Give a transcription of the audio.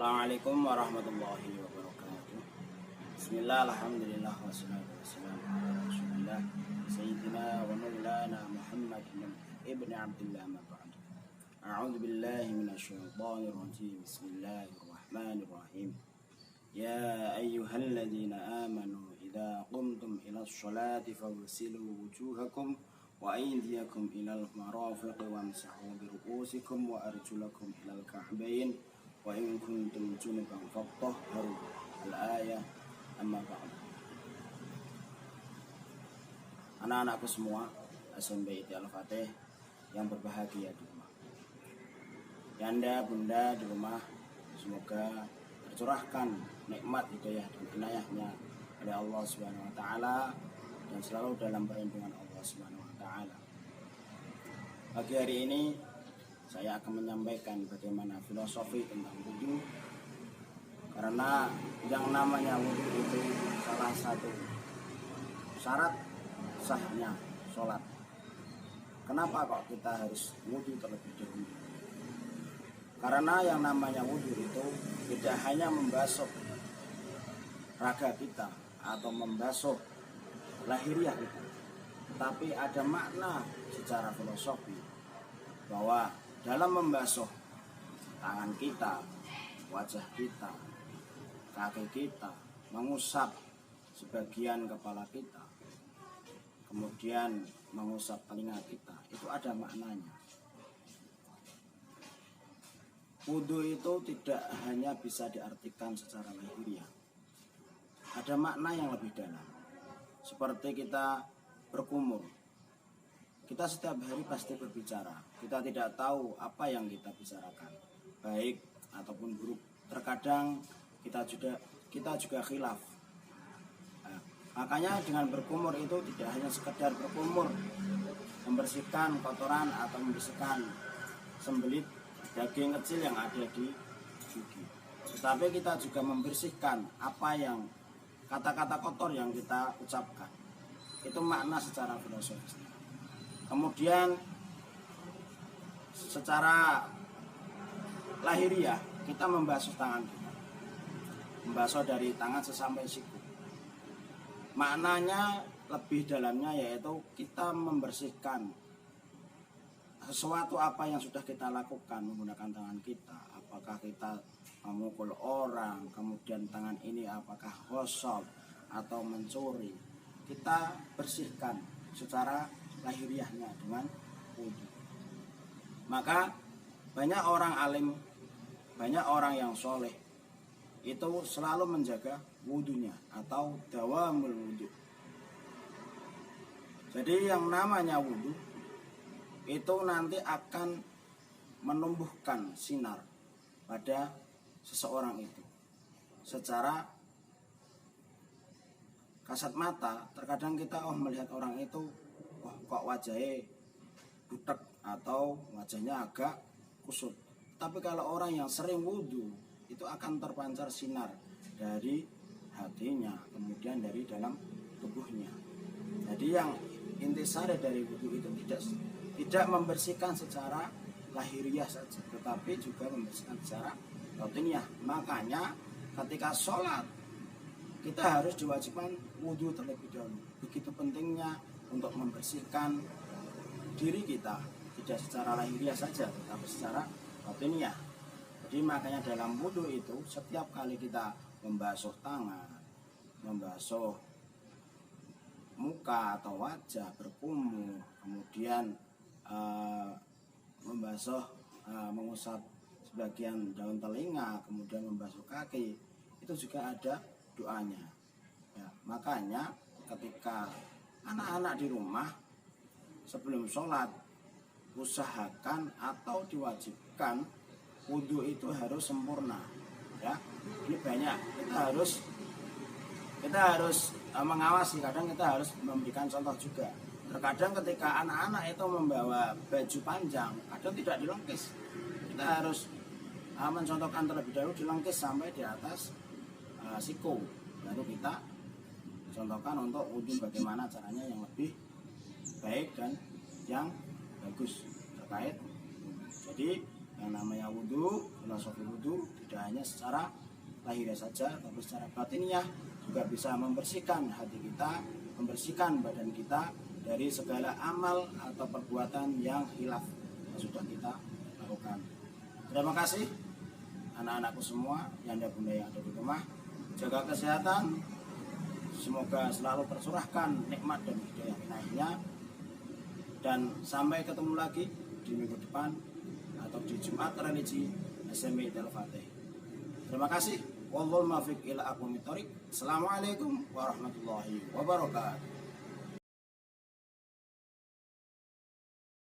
Assalamualaikum warahmatullahi wabarakatuh. Bismillah, alhamdulillah, wassalatu wassalamu ala rasulillah Sayyidina wa maulana Muhammad ibn Abdillah ma ba'd. A'udzu billahi minasyaitonir rajim. Bismillahirrahmanirrahim. Ya ayyuhalladzina amanu idza qumtum ilas sholati faghsilu wujuhakum wa aydiyakum ilal marafiqi wamsahu bi ru'usikum wa arjulakum ilal ka'bayn wa in kuntum junuban fattahharu. Al-ayah. Amma ba'd. Anak-anakku semua, Asy-Syaikh Al-Fatih yang berbahagia di rumah. Yanda, bunda di rumah, semoga tercurahkan nikmat hidayah dan inayahnya oleh Allah Subhanahu wa taala dan selalu dalam perlindungan Allah Subhanahu wa taala. Pagi hari ini saya akan menyampaikan bagaimana filosofi tentang wudu, karena yang namanya wudu itu salah satu syarat sahnya sholat. Kenapa kok kita harus wudu terlebih dahulu? Karena yang namanya wudu itu tidak hanya membasuh raga kita atau membasuh lahiriah kita, tapi ada makna secara filosofi bahwa dalam membasuh tangan kita, wajah kita, kaki kita, mengusap sebagian kepala kita, kemudian mengusap telinga kita, itu ada maknanya. Wudu itu tidak hanya bisa diartikan secara lahiriah, ada makna yang lebih dalam. Seperti kita berkumur, kita setiap hari pasti berbicara, kita tidak tahu apa yang kita bicarakan, baik ataupun buruk. Terkadang kita juga khilaf. Makanya dengan berkumur itu tidak hanya sekedar berkumur, membersihkan kotoran atau membersihkan sembelit daging kecil yang ada di gigi, tetapi kita juga membersihkan apa yang kata-kata kotor yang kita ucapkan. Itu makna secara filosofis. Kemudian secara lahiriah kita membasuh tangan kita, membasuh dari tangan sesampai siku. Maknanya lebih dalamnya yaitu kita membersihkan sesuatu apa yang sudah kita lakukan menggunakan tangan kita. Apakah kita memukul orang, kemudian tangan ini apakah gosok atau mencuri, kita bersihkan secara lahiriahnya dengan wudu. Maka banyak orang alim, banyak orang yang soleh itu selalu menjaga wudunya atau dawamul wudu. Jadi yang namanya wudu itu nanti akan menumbuhkan sinar pada seseorang itu. Secara kasat mata terkadang kita melihat orang itu kok wajahnya butek atau wajahnya agak kusut. Tapi kalau orang yang sering wudu itu akan terpancar sinar dari hatinya, kemudian dari dalam tubuhnya. Jadi yang intisari dari wudu itu tidak membersihkan secara lahiriah saja, tetapi juga membersihkan secara batiniah. Makanya ketika sholat kita harus diwajibkan wudu terlebih dahulu. Begitu pentingnya untuk membersihkan diri kita, tidak secara lahiriah saja tetapi secara batiniah. Jadi makanya dalam wudu itu setiap kali kita membasuh tangan, membasuh muka atau wajah, berkumur, kemudian membasuh, mengusap sebagian daun telinga, kemudian membasuh kaki, itu juga ada doanya. Ya, makanya ketika anak-anak di rumah sebelum sholat usahakan atau diwajibkan wudu itu harus sempurna. Ya, ini banyak. Kita harus mengawasi. Kadang kita harus memberikan contoh juga. Terkadang ketika anak-anak itu membawa baju panjang, kadang tidak dilengkis. Kita harus mencontohkan terlebih dahulu dilengkis sampai di atas siku. Lalu kita contohkan untuk wudu bagaimana caranya yang lebih baik dan yang bagus terkait. Jadi Yang namanya wudhu, filosofi wudhu tidak hanya secara lahiriah saja, tapi secara batinnya juga bisa membersihkan hati kita, membersihkan badan kita dari segala amal atau perbuatan yang khilaf yang sudah kita lakukan. Terima kasih anak-anakku semua, yanda bunda yang ada di rumah. Jaga kesehatan, semoga selalu tercurahkan nikmat dan hidayah ilahinya. Dan sampai ketemu lagi di minggu depan atau di Jumat Religi SMB Al-Fatih. Terima kasih. Wallahul muwaffiq ila aqwamit thoriq. Assalamualaikum warahmatullahi wabarakatuh.